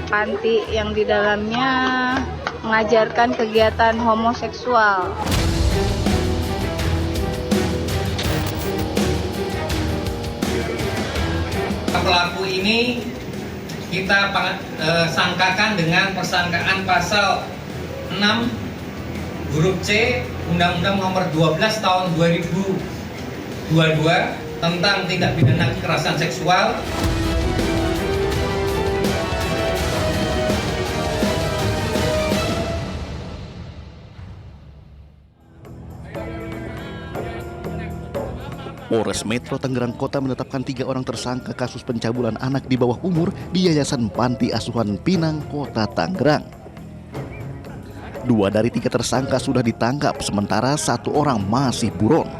panti yang di dalamnya mengajarkan kegiatan homoseksual. Pelaku ini kita sangkakan dengan persangkaan pasal 6 huruf C Undang-Undang Nomor 12 Tahun 2022 tentang tindak pidana kekerasan seksual. Polres Metro Tangerang Kota menetapkan 3 orang tersangka kasus pencabulan anak di bawah umur di Yayasan Panti Asuhan Pinang, Kota Tangerang. 2 dari 3 tersangka sudah ditangkap, sementara 1 orang masih buron.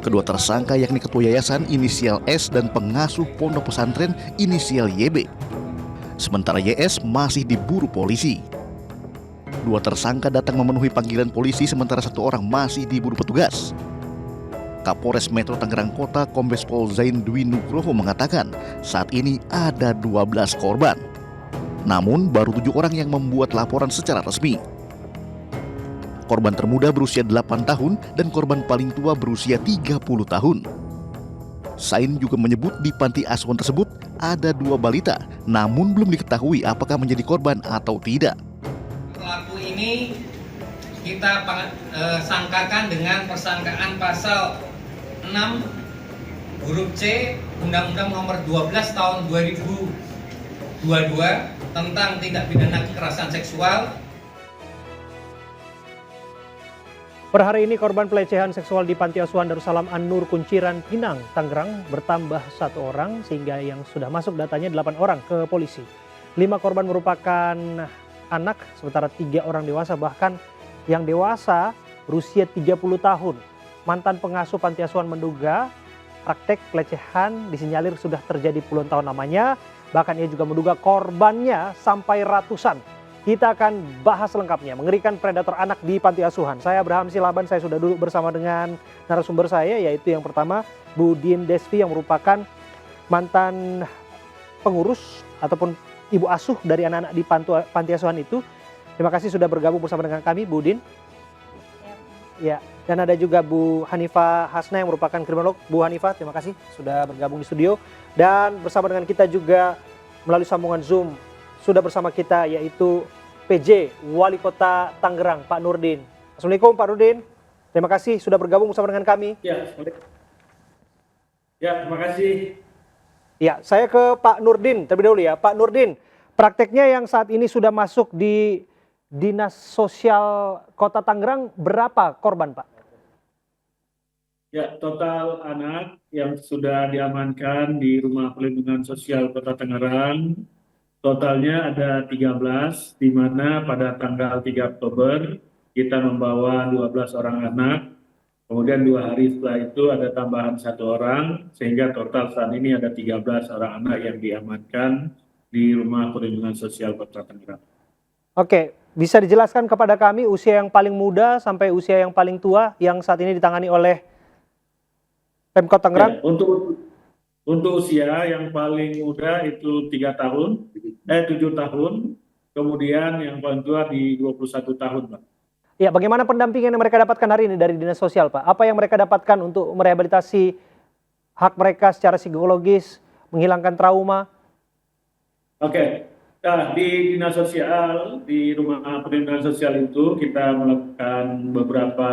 Kedua tersangka yakni ketua yayasan inisial S dan pengasuh pondok pesantren inisial YB. Sementara YS masih diburu polisi. 2 tersangka datang memenuhi panggilan polisi, sementara 1 orang masih diburu petugas. Kapolres Metro Tangerang Kota Kombes Pol Zain Dwi Nugroho mengatakan saat ini ada 12 korban. Namun baru 7 orang yang membuat laporan secara resmi. Korban termuda berusia 8 tahun dan korban paling tua berusia 30 tahun. Zain juga menyebut di panti asuhan tersebut ada 2 balita, namun belum diketahui apakah menjadi korban atau tidak. Pelaku ini kita sangkakan dengan persangkaan pasal 6 huruf C Undang-Undang Nomor 12 Tahun 2022 tentang tindak pidana kekerasan seksual. Per hari ini korban pelecehan seksual di Panti Asuhan Darussalam An-Nur Kunciran Pinang, Tangerang bertambah 1 orang sehingga yang sudah masuk datanya 8 orang ke polisi. 5 korban merupakan anak, sementara 3 orang dewasa, bahkan yang dewasa berusia 30 tahun. Mantan pengasuh panti asuhan menduga praktek pelecehan disinyalir sudah terjadi puluhan tahun lamanya. Bahkan ia juga menduga korbannya sampai ratusan. Kita akan bahas lengkapnya. Mengerikan predator anak di panti asuhan. Saya Abraham Silaban, saya sudah duduk bersama dengan narasumber saya, yaitu yang pertama Bu Din Desvi yang merupakan mantan pengurus ataupun ibu asuh dari anak-anak di panti asuhan itu. Terima kasih sudah bergabung bersama dengan kami, Bu Din. Ya, dan ada juga Bu Hanifah Hasna yang merupakan kriminolog. Bu Hanifah, terima kasih sudah bergabung di studio. Dan bersama dengan kita juga melalui sambungan Zoom sudah bersama kita yaitu PJ Wali Kota Tangerang, Pak Nurdin. Assalamualaikum Pak Nurdin. Terima kasih sudah bergabung bersama dengan kami. Ya, terima kasih. Ya, saya ke Pak Nurdin terlebih dahulu ya. Pak Nurdin, prakteknya yang saat ini sudah masuk di Dinas Sosial Kota Tangerang berapa korban, Pak? Ya, total anak yang sudah diamankan di Rumah Perlindungan Sosial Kota Tangerang, totalnya ada 13, di mana pada tanggal 3 Oktober kita membawa 12 orang anak, kemudian 2 hari setelah itu ada tambahan 1 orang, sehingga total saat ini ada 13 orang anak yang diamankan di Rumah Perlindungan Sosial Kota Tangerang. Oke, bisa dijelaskan kepada kami usia yang paling muda sampai usia yang paling tua yang saat ini ditangani oleh Pemkot Tangerang? Ya, untuk usia yang paling muda itu 7 tahun, kemudian yang paling tua di 21 tahun, Pak. Ya, bagaimana pendampingan yang mereka dapatkan hari ini dari Dinas Sosial, Pak? Apa yang mereka dapatkan untuk merehabilitasi hak mereka secara psikologis, menghilangkan trauma? Oke. Nah, di Dinas Sosial, di Rumah Perlindungan Sosial itu kita melakukan beberapa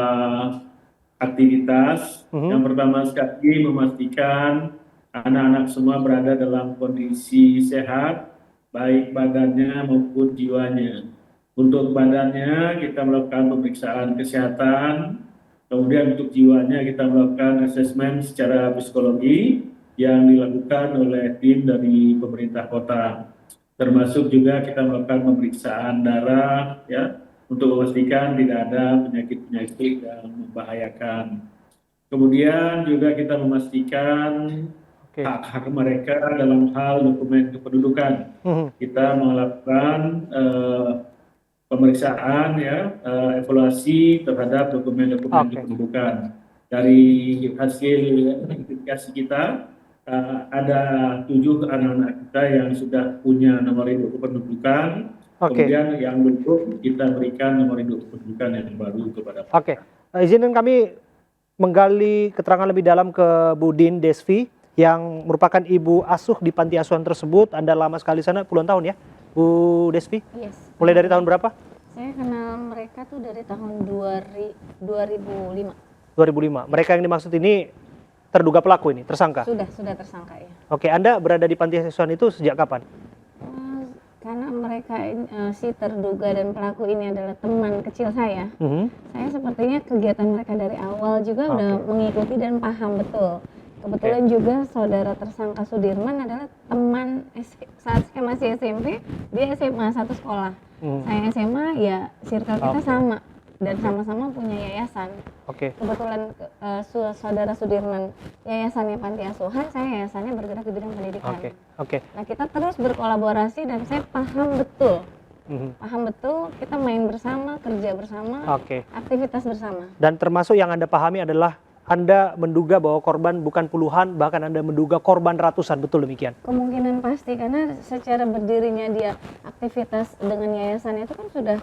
aktivitas. Yang pertama sekali memastikan anak-anak semua berada dalam kondisi sehat, baik badannya maupun jiwanya. Untuk badannya kita melakukan pemeriksaan kesehatan, kemudian untuk jiwanya kita melakukan asesmen secara psikologi yang dilakukan oleh tim dari pemerintah kota. Termasuk juga kita melakukan pemeriksaan darah ya untuk memastikan tidak ada penyakit-penyakit yang membahayakan. Kemudian juga kita memastikan hak-hak mereka dalam hal dokumen kependudukan. Kita melakukan pemeriksaan ya, evaluasi terhadap dokumen-dokumen kependudukan. Dari hasil identifikasi kita ada 7 anak-anak kita yang sudah punya nomor induk kependudukan. Oke. Kemudian yang belum kita berikan nomor induk kependudukan yang baru kepada mereka. Oke. Izinkan kami menggali keterangan lebih dalam ke Bu Din Desvi yang merupakan ibu asuh di panti asuhan tersebut. Anda lama sekali sana, puluhan tahun ya, Bu Desvi? Yes. Mulai dari tahun berapa? Saya kenal mereka tuh dari tahun 2005. 2005. Mereka yang dimaksud ini terduga pelaku ini, tersangka? Sudah tersangka ya. Oke, Anda berada di panti asuhan itu sejak kapan? Karena mereka si terduga dan pelaku ini adalah teman kecil saya. Saya sepertinya kegiatan mereka dari awal juga udah mengikuti dan paham betul. Kebetulan juga saudara tersangka Sudirman adalah teman saat saya masih SMP, dia SMA satu sekolah. Saya SMA ya circle kita sama dan sama-sama punya yayasan. Kebetulan saudara Sudirman yayasannya panti asuhan, saya yayasannya bergerak di bidang pendidikan. Nah, kita terus berkolaborasi dan saya paham betul. Paham betul, kita main bersama, kerja bersama, aktivitas bersama. Dan termasuk yang Anda pahami adalah Anda menduga bahwa korban bukan puluhan, bahkan Anda menduga korban ratusan, betul demikian? Kemungkinan pasti, karena secara berdirinya dia aktivitas dengan yayasan itu kan sudah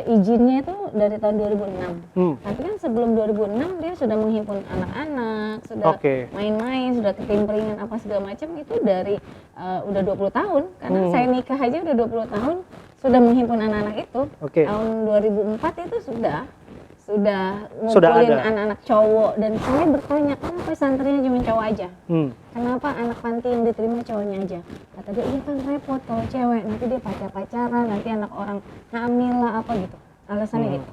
izinnya itu dari tahun 2006. Tapi kan sebelum 2006 dia sudah menghimpun anak-anak, sudah main-main, sudah ketimpringan apa segala macam itu dari udah 20 tahun. Karena saya nikah aja udah 20 tahun, sudah menghimpun anak-anak itu. Tahun 2004 itu sudah ngumpulin anak-anak cowok, dan saya bertanya kenapa santrinya cuma cowok aja, kenapa anak panti yang diterima cowoknya aja. Kata dia, iya kan repot kalau cewek, nanti dia pacaran, nanti anak orang hamil lah apa gitu, alasannya gitu.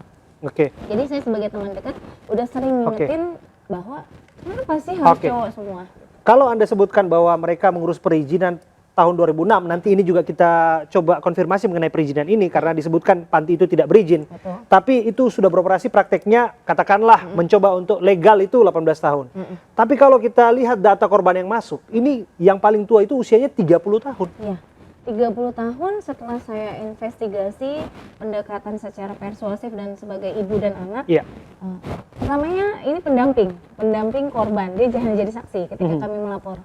Jadi saya sebagai teman dekat udah sering ngingetin bahwa kenapa sih harus cowok semua. Kalau Anda sebutkan bahwa mereka mengurus perizinan tahun 2006, nanti ini juga kita coba konfirmasi mengenai perizinan ini karena disebutkan panti itu tidak berizin. Tapi itu sudah beroperasi, prakteknya katakanlah mencoba untuk legal itu 18 tahun. Tapi kalau kita lihat data korban yang masuk, ini yang paling tua itu usianya 30 tahun. Iya, 30 tahun setelah saya investigasi pendekatan secara persuasif dan sebagai ibu dan anak. Pertamanya ini pendamping korban, dia jangan jadi saksi ketika kami melapor.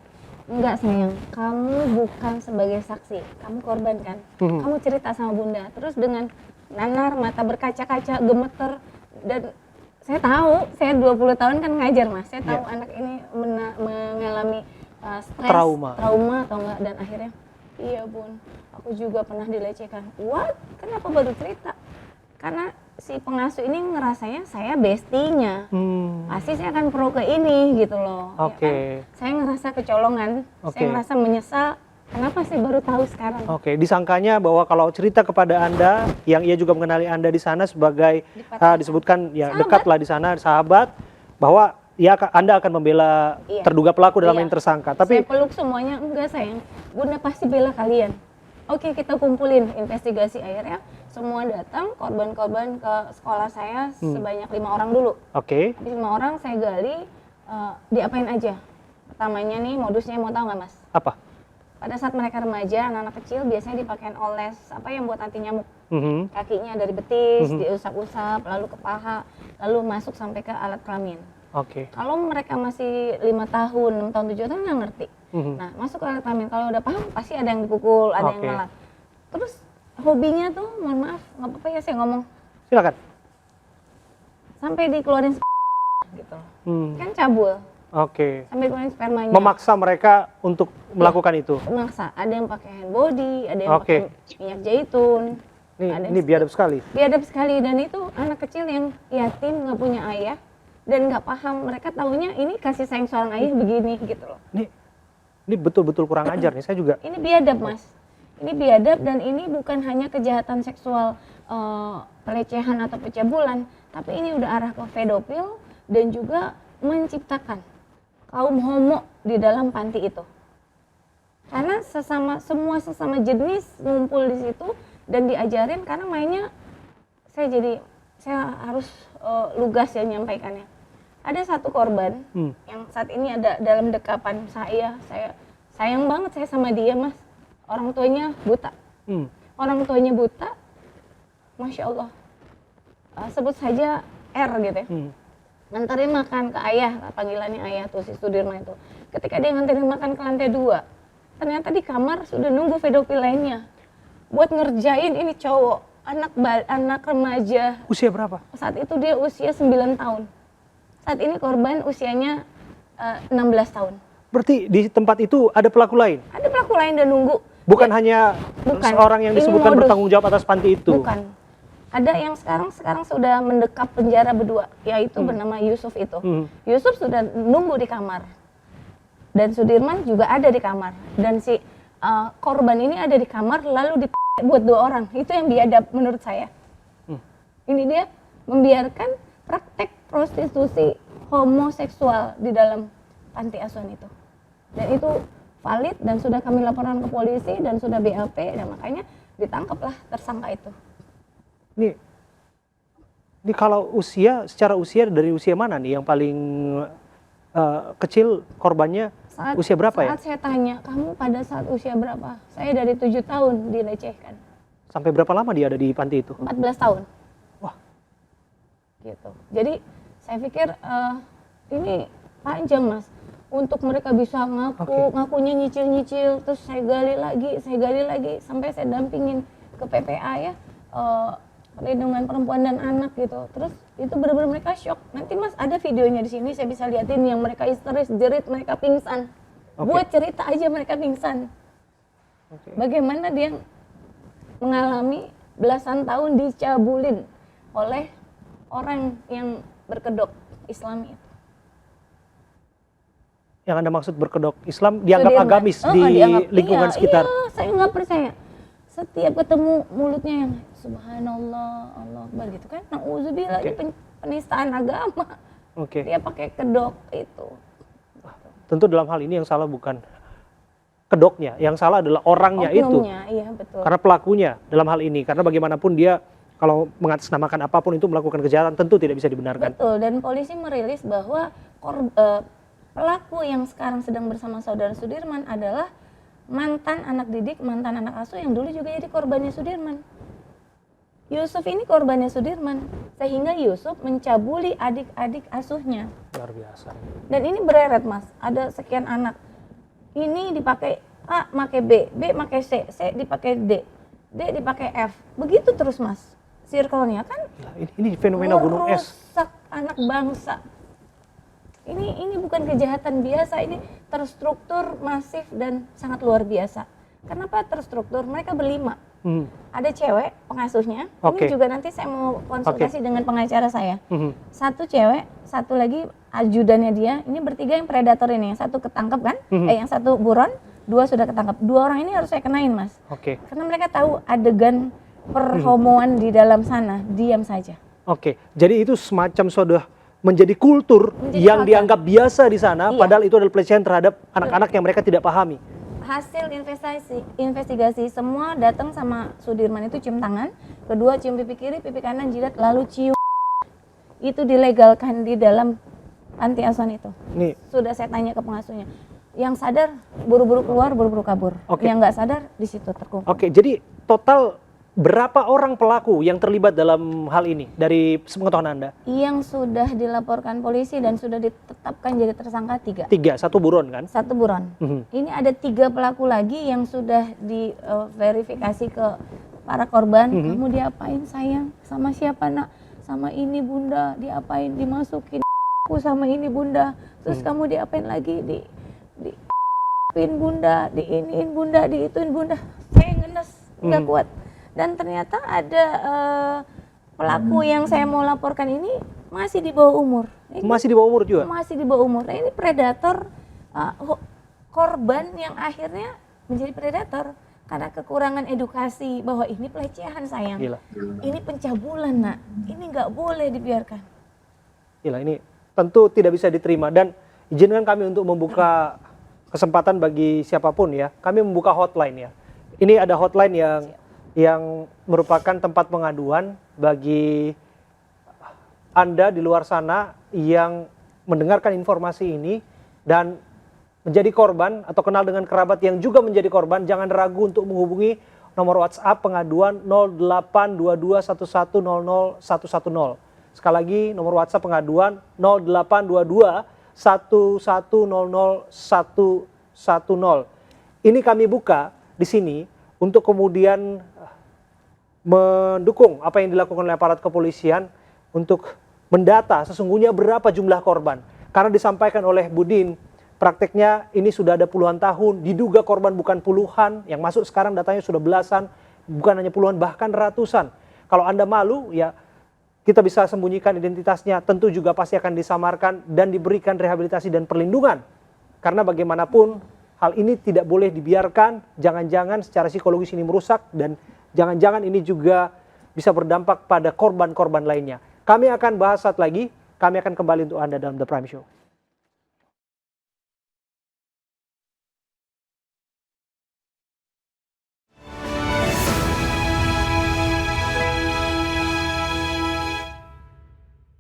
Enggak sayang, kamu bukan sebagai saksi, kamu korban kan. Kamu cerita sama bunda, terus dengan nanar, mata berkaca-kaca, gemeter. Dan saya tahu, saya 20 tahun kan ngajar mas, saya tahu anak ini mengalami stres, trauma atau enggak. Dan akhirnya, iya bun, aku juga pernah dilecehkan. What? Kenapa baru cerita? Karena si pengasuh ini ngerasanya saya bestinya, pasti saya akan pro ke ini gitu loh. Ya kan? Saya ngerasa kecolongan, saya ngerasa menyesal. Kenapa sih baru tahu sekarang? Disangkanya bahwa kalau cerita kepada Anda, yang ia juga mengenali Anda di sana sebagai disebutkan ya sahabat, dekat lah di sana, sahabat, bahwa ya Anda akan membela terduga pelaku dalam yang tersangka. Tapi saya peluk semuanya, enggak sayang, bunda pasti bela kalian. Kita kumpulin investigasi, akhirnya semua datang, korban-korban ke sekolah saya sebanyak 5 orang dulu. Habis 5 orang saya gali, diapain aja. Pertamanya nih modusnya mau tahu nggak mas? Apa? Pada saat mereka remaja, anak-anak kecil biasanya dipakein oles apa yang buat anti nyamuk. Kakinya dari betis, diusap-usap, lalu ke paha, lalu masuk sampai ke alat kelamin. Kalau mereka masih 5 tahun, 6 tahun, 7 tahun nggak ngerti. Nah, masuk ke alat kelamin, kalau udah paham pasti ada yang dipukul, ada yang ngalah. Terus hobinya tuh, mohon maaf, nggak apa-apa ya saya ngomong. Silakan. Sampai dikeluarin gitu. Kan cabul. Sampai keluarin spermanya. Memaksa mereka untuk melakukan itu. Memaksa. Ada yang pakai hand body, ada yang pakai minyak zaitun. Ini biadab sekali. Biadab sekali, dan itu anak kecil yang yatim, nggak punya ayah dan nggak paham. Mereka taunya ini kasih sayang seorang ayah begini gitu loh. Ini betul-betul kurang ajar nih. Saya juga. Ini biadab mas. Ini biadab, dan ini bukan hanya kejahatan seksual, pelecehan atau pencabulan, tapi ini udah arah ke pedofil dan juga menciptakan kaum homo di dalam panti itu. Karena semua sesama jenis ngumpul di situ dan diajarin, karena mainnya saya harus lugas ya menyampaikannya. Ada satu korban yang saat ini ada dalam dekapan saya sayang banget saya sama dia mas. Orang tuanya buta. Masya Allah. Sebut saja R gitu ya. Nganterin makan ke ayah, panggilannya ayah tuh si Sudirman itu. ketika dia nganterin makan ke lantai 2, ternyata di kamar sudah nunggu pedofil lainnya buat ngerjain ini cowok, anak remaja. Usia berapa? Saat itu dia usia 9 tahun. Saat ini korban usianya 16 tahun. Berarti di tempat itu ada pelaku lain? Ada pelaku lain dan nunggu. Bukan hanya seorang yang disebutkan bertanggung jawab atas panti itu? Bukan. Ada yang sekarang sudah mendekap penjara berdua, yaitu bernama Yusuf itu. Yusuf sudah nunggu di kamar. Dan Sudirman juga ada di kamar. Dan si korban ini ada di kamar lalu buat 2 orang. Itu yang biadab menurut saya. Ini dia membiarkan praktek prostitusi homoseksual di dalam panti asuhan itu. Dan itu valid dan sudah kami laporkan ke polisi dan sudah BAP dan makanya ditangkaplah tersangka itu. Ini kalau secara usia dari usia mana nih yang paling kecil korbannya? Usia berapa ya? Saat saya tanya, kamu pada saat usia berapa? Saya dari 7 tahun dilecehkan. Sampai berapa lama dia ada di panti itu? 14 tahun. Wah. Gitu. Jadi saya pikir ini panjang Mas. Untuk mereka bisa ngakunya nyicil-nyicil, terus saya gali lagi, sampai saya dampingin ke PPA ya, perlindungan perempuan dan anak gitu. Terus itu benar-benar mereka shock. Nanti Mas ada videonya di sini, saya bisa liatin yang mereka histeris, jerit, mereka pingsan. Buat cerita aja mereka pingsan. Bagaimana dia mengalami belasan tahun dicabulin oleh orang yang berkedok Islami itu. Yang Anda maksud berkedok Islam dianggap agamis di lingkungan sekitar? Iya, saya nggak percaya. Setiap ketemu mulutnya yang subhanallah, Allah Akbar gitu kan. Na'udzubillah, ini penistaan agama. Dia pakai kedok itu. Tentu dalam hal ini yang salah bukan kedoknya, yang salah adalah orangnya itu. Iya, betul. Karena pelakunya dalam hal ini, karena bagaimanapun dia kalau mengatasnamakan apapun itu melakukan kejahatan tentu tidak bisa dibenarkan. Betul, dan polisi merilis bahwa pelaku yang sekarang sedang bersama saudara Sudirman adalah mantan anak didik, mantan anak asuh yang dulu juga jadi korbannya Sudirman. Yusuf ini korbannya Sudirman, sehingga Yusuf mencabuli adik-adik asuhnya. Luar biasa. Dan ini bereret Mas, ada sekian anak. Ini dipakai A, pakai B, B pakai C, C dipakai D, D dipakai F. Begitu terus Mas, circle-nya kan. Ini fenomena gunung es. Merusak anak bangsa. Ini bukan kejahatan biasa, ini terstruktur, masif, dan sangat luar biasa. Kenapa terstruktur? Mereka berlima. Ada cewek pengasuhnya, ini juga nanti saya mau konsultasi dengan pengacara saya. Satu cewek, satu lagi ajudannya dia, ini bertiga yang predator ini. Yang satu ketangkep kan, yang satu buron, 2 sudah ketangkep. 2 orang ini harus saya kenain Mas. Karena mereka tahu adegan perhomoan di dalam sana, diam saja. Jadi itu semacam sudah menjadi kultur yang dianggap biasa di sana, padahal itu adalah pelecehan terhadap anak-anak yang mereka tidak pahami. Hasil investigasi semua datang sama Sudirman itu cium tangan, kedua cium pipi kiri, pipi kanan jidat, lalu cium. Itu dilegalkan di dalam panti asuhan itu. Sudah saya tanya ke pengasuhnya. Yang sadar buru-buru keluar, buru-buru kabur. Yang nggak sadar di situ terkumpul. Jadi total berapa orang pelaku yang terlibat dalam hal ini dari pengetahuan Anda? Yang sudah dilaporkan polisi dan sudah ditetapkan jadi tersangka 3. 3, 1 buron kan? 1 buron. Ini ada 3 pelaku lagi yang sudah diverifikasi ke para korban. Kamu diapain sayang? Sama siapa nak? Sama ini bunda. Diapain? Dimasukin aku sama ini bunda. Terus kamu diapain lagi? Diapain bunda? Diiniin bunda? Diituin bunda. Saya ngenes, nggak kuat. Dan ternyata ada pelaku yang saya mau laporkan ini masih di bawah umur. Masih di bawah umur juga? Masih di bawah umur. Nah, ini predator, korban yang akhirnya menjadi predator karena kekurangan edukasi bahwa ini pelecehan sayang. Ini pencabulan nak, ini nggak boleh dibiarkan. Ini tentu tidak bisa diterima dan izinkan kami untuk membuka kesempatan bagi siapapun ya. Kami membuka hotline ya. Ini ada hotline yang merupakan tempat pengaduan bagi Anda di luar sana yang mendengarkan informasi ini dan menjadi korban atau kenal dengan kerabat yang juga menjadi korban. Jangan ragu untuk menghubungi nomor WhatsApp pengaduan 082211000110. Sekali lagi nomor WhatsApp pengaduan 0822 1100110. Ini kami buka di sini untuk kemudian mendukung apa yang dilakukan oleh aparat kepolisian untuk mendata sesungguhnya berapa jumlah korban. Karena disampaikan oleh Budin, prakteknya ini sudah ada puluhan tahun, diduga korban bukan puluhan, yang masuk sekarang datanya sudah belasan, bukan hanya puluhan, bahkan ratusan. Kalau Anda malu, ya kita bisa sembunyikan identitasnya, tentu juga pasti akan disamarkan dan diberikan rehabilitasi dan perlindungan. Karena bagaimanapun, hal ini tidak boleh dibiarkan, jangan-jangan secara psikologis ini merusak, dan jangan-jangan ini juga bisa berdampak pada korban-korban lainnya. Kami akan bahas saat lagi, kami akan kembali untuk Anda dalam The Prime Show.